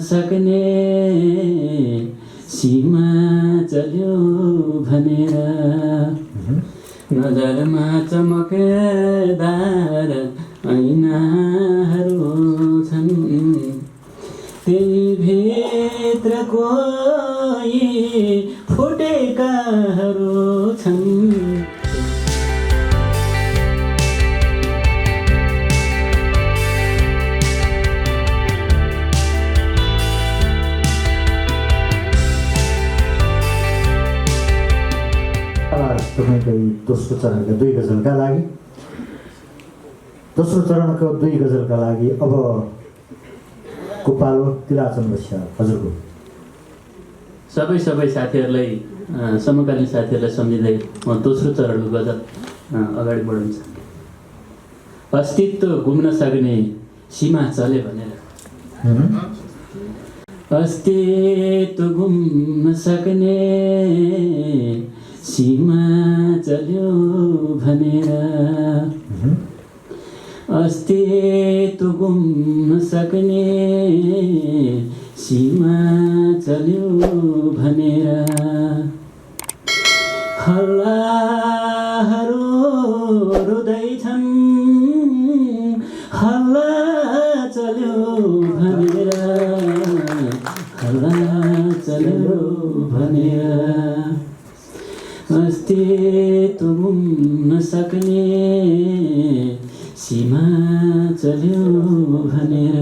सक्ने सीमा चल्यो भनेर नजरमा चमकदार ऐनाहरू छन् त्यही भित्र कोही फुटेकाहरू छन्। तपाईँको दोस्रो चरणका 2 गजलका लागि दोस्रो चरणको 2 गजलका लागि अब को पालो तिलाचन बस्या हजुरको। सबै साथीहरूलाई समकालीन साथीहरूलाई सम्झिँदै म दोस्रो चरणको गजल अगाडि बढाउँछ। अस्तित्व घुम्न सक्ने सीमा चले भनेर अस्तित्व घुम्न सक्ने सीमा चल्यो भनेर अस्तित्व घुम्न सक्ने सीमा चल्यो भनेर हल्लाहरू रुँदैछन् हल्ला चल्यो भनेर हल्ला चल्यो भनेर अस्तित्व घुम्न सक्ने सीमा चल्यो भनेर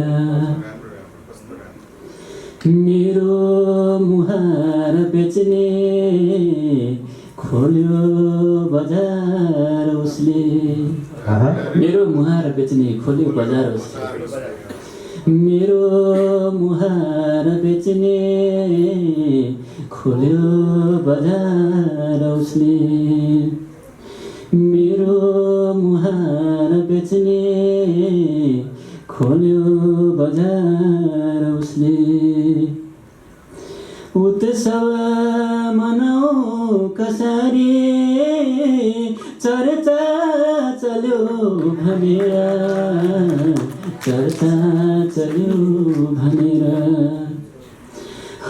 मेरो मुहार बेच्ने खोल्यो बजार उसले मेरो मुहार बेच्ने खोल्यो बजार उसले मेरो मुहार बेच्ने खोल्यो बजार उसले मेरो मुहार बेच्ने खोल्यो बजार उसले उत्सव मनाऊ कसरी चर्चा चल्यो भनेर चर्चा चल्यो भनेर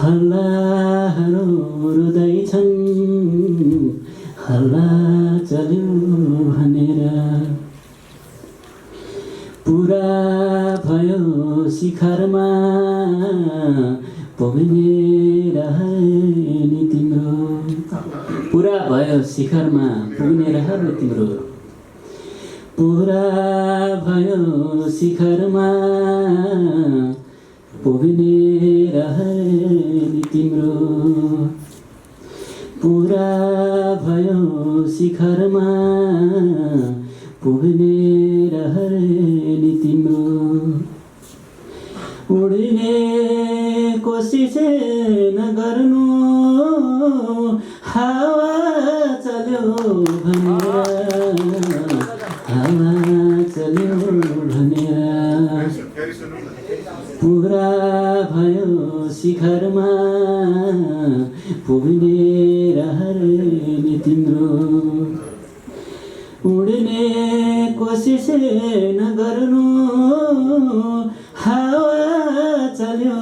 हल्लाहरू रुँदैछन् हल्ला चल्यो भनेर पुरा भयो शिखरमा पुग्ने रहने तिम्रो पुरा भयो शिखरमा पुग्ने रहने तिम्रो पुरा भयो शिखरमा पुग्ने रहने तिम्रो पुरा भयो शिखरमा पुग्ने रहने तिम्रो उड्ने कोसिस नगर्नु हावा चल्यो भनेर हावा चल्यो भनेर पुरा भयो शिखरमा पुग्ने रहने तिम्रो उड्ने कोसिस नगर्नु हावा चल्यो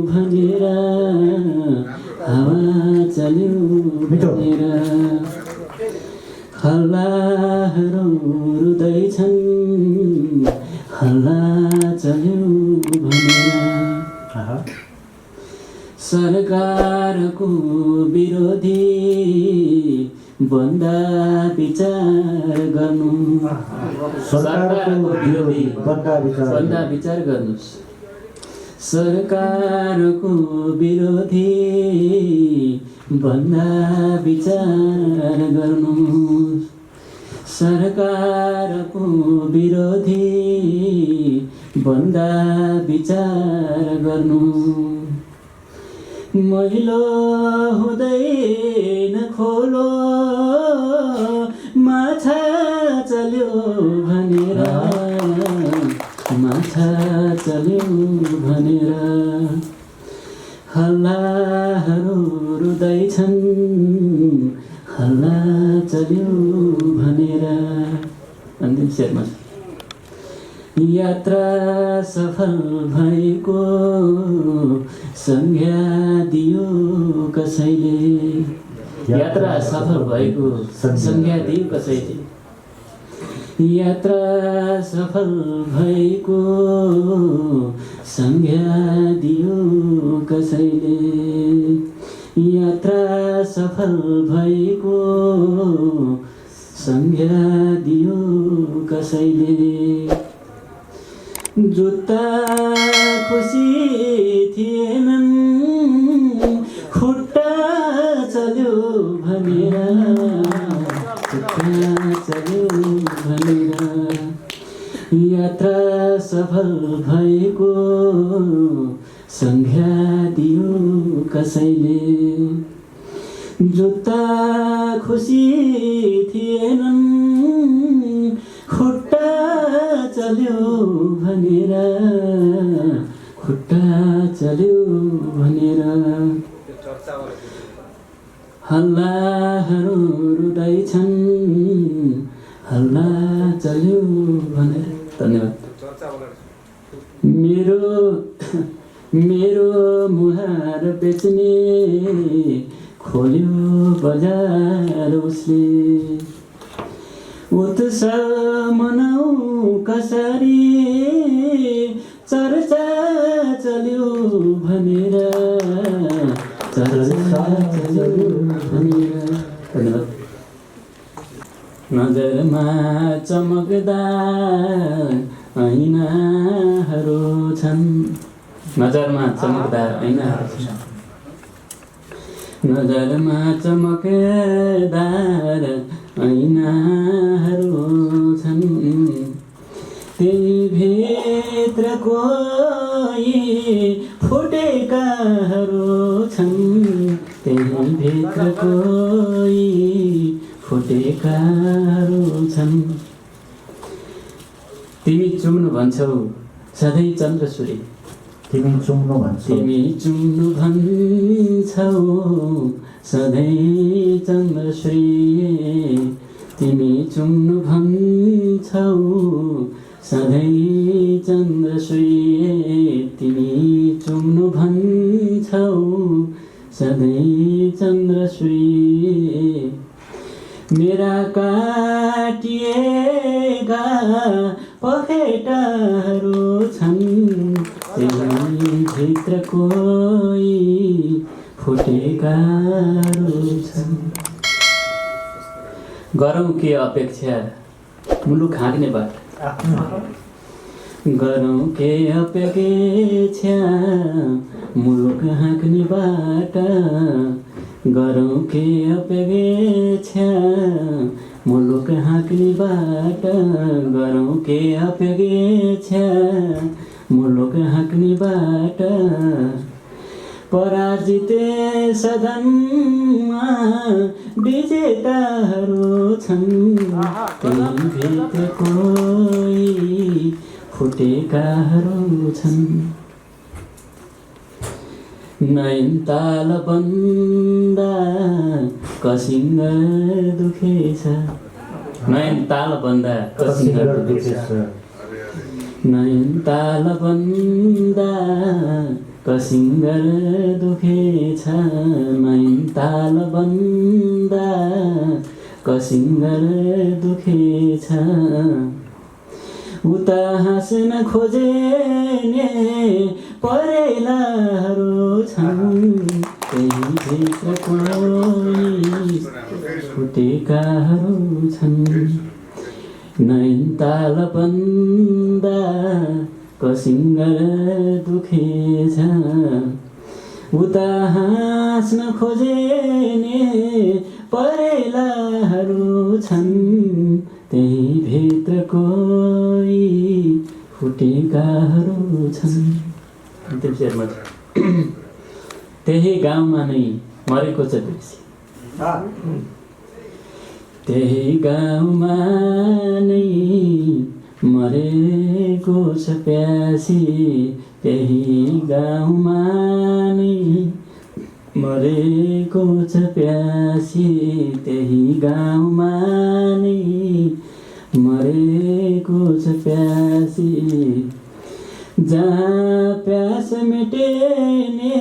भनेर हावा चल्यो भनेर हल्लाहरू रुँदैछन् हल्ला चल्यो भनेर सरकारको विरोधी बन्दा विचार गर्नु सरकारको विरोधी बन्दा विचार गर्नुस् सरकारको विरोधी बन्दा विचार गर्नु सरकारको विरोधी बन्दा विचार गर्नु मैलो हुँदैन खोलो माछा चल्यो भनेर माछा चल्यो भनेर हल्लाहरू रुँदैछन् हल्ला चल्यो भनेर अन्तिम शेरमा यात्रा सफल भएको संज्ञा दियो कसैले यात्रा सफल भएको संज्ञा दियो कसैले यात्रा सफल भएको संज्ञा दियो कसैले यात्रा सफल भएको संज्ञा दियो कसैले जुत्ता खुसी थिएनन् खुट्टा चल्यो भनेर खुट्टा चल्यो भनेर यात्रा सफल भएको संज्ञा दियो कसैले जुत्ता खुसी थिएनन् खुट्टा चल्यो भनेर खुट्टा चल्यो भनेर हल्लाहरू रुँदैछन् हल्ला चल्यो भनेर धन्यवाद मेरो मुहार बेच्ने खोल्यो बजार उसले उत्सव मनाऊ कसरी चर्चा चल्यो भनेर चर्चा चल्यो भनेर धन्यवाद नजरमा चमकदार ऐनाहरू छन् नजरमा चमकदार ऐनाहरू छन् नजरमा चमकदार ऐनाहरू छन् त्यही भित्र कोही फुटेकाहरू छन् त्यही भित्र कोही फुटेकाहरू छन् तिमी चुम्नु भन्छौ सधैँ चन्द्र सूर्य तिमी चुम्नु भन्छौ तिमी चुम्नु भन्छौ सधैँ चन्द्र सूर्य तिमी चुम्नु भन्छौ सधैँ चन्द्र सूर्य तिमी चुम्नु भन्छौ सधैँ चन्द्र सूर्य मेरा काटिएका पखेटाहरू छन् त्यही भित्र कोही फुटेकाहरू छन् गरौँ के अपेक्षा मुलुक हाँक्ने बाट गरौँ के अपेक्षा मुलुक हाँक्ने बाट गरौँ के अपेक्षा मुलुक हाँक्ने बाट गरौँ के अपेक्षा मुलुक हाँक्ने बाट पराजित सदनमा विजेताहरू छन् त्यही भित्र कोही फुटेकाहरू छन् नयनताल बन्दा कसिङ्गर दुखेछ नयनताल बन्दा कसिङ्गर दुखेछ नयनताल बन्दा कसिङ्गर दुखेछ नयनताल बन्दा कसिङ्गर दुखेछ उता हाँस्न खोजेने परेलाहरू छन् त्यही भित्र कोही फुटेकाहरू छन् नयनताल बन्दा कसिङ्गर दुखेछ उता हाँस्न खोजेने परेलाहरू छन् त्यही भित्र कोही फुटेकाहरू छन् अन्तिम शेरमा त्यही गाउँमा नै मरेको छ बेसी त्यही गाउँमा नै मरेको छ प्यासी त्यही गाउँमा नै मरेको छ प्यासी त्यही गाउँमा नै मरेको छ प्यासी जहाँ प्यास मेटेने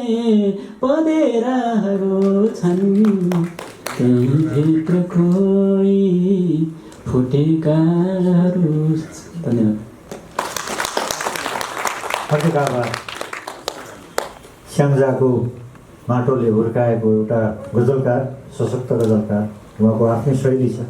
पँधेराहरू छन् त्यही भित्र खोइ फुटेकाहरू। धन्यवाद। अर्को काबा स्याङ्जाको माटोले हुर्काएको एउटा गजलकार, सशक्त गजलकार। उहाँको आफ्नै शैली छ।